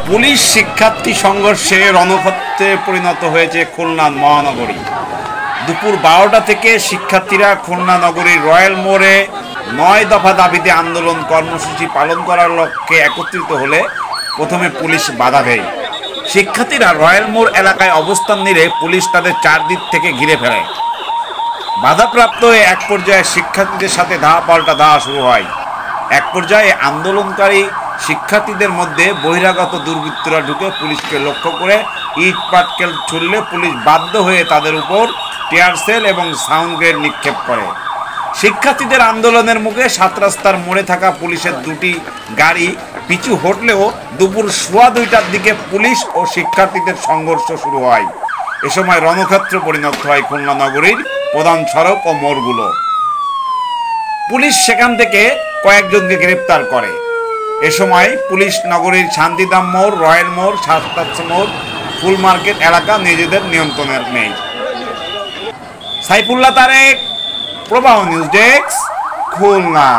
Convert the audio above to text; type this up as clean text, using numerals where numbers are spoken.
Police শিক্ষার্থী সংঘর্ষে রণক্ষেত্রে পরিণত হয়েছে খুলনা মহানগরী। দুপুর 12টা থেকে শিক্ষার্থীরা খুলনা নগরীর রয়্যাল মোড়ে 9 দফা দাবিতে আন্দোলন কর্মসূচি পালন করার লক্ষ্যে একত্রিত হলে প্রথমে পুলিশ বাধা দেয়। শিক্ষার্থীরা রয়্যাল মোড় এলাকায় অবস্থান নিলে পুলিশ তাদের চারদিক থেকে ঘিরে ফেলে। বাধাপ্রাপ্ত হয়ে এক পর্যায়ে শিক্ষার্থীদের সাথে ধাওয়া ধাওয়া শুরু হয়। এক পর্যায়ে আন্দোলনকারী শিক্ষার্থীদের মধ্যে বহিরাগত দুর্বৃত্তরা ঢুকে পুলিশকে লক্ষ্য করে ইট পাটকেল ছুড়লে পুলিশ বাধ্য হয়ে তাদের উপর টিয়ার সেল এবং সাউন্ড গ্রেনেড নিক্ষেপ করে। শিক্ষার্থীদের আন্দোলনের মুখে 7 রাস্তার মোড়ে থাকা পুলিশের 2টি গাড়ি পিছু হটলেও দুপুর 2:15টার দিকে পুলিশ ও শিক্ষার্থীদের সংঘর্ষ শুরু হয়। এ সময় রণক্ষেত্রে পরিণত হয় খুলনা নগরীর প্রধান সড়ক ও মোড়গুলো। পুলিশ সেখান থেকে কয়েকজনকে গ্রেপ্তার করে। এ সময় পুলিশ নগরীর শান্তিধাম মোড়, রয়্যাল মোড়, শাস্ত্রার্থ মোড়, ফুল মার্কেট এলাকা নিজেদের নিয়ন্ত্রণে নেই। সাইফুল্লাহ তারেক, প্রবাহ নিউজ ডেস্ক, খুলনা।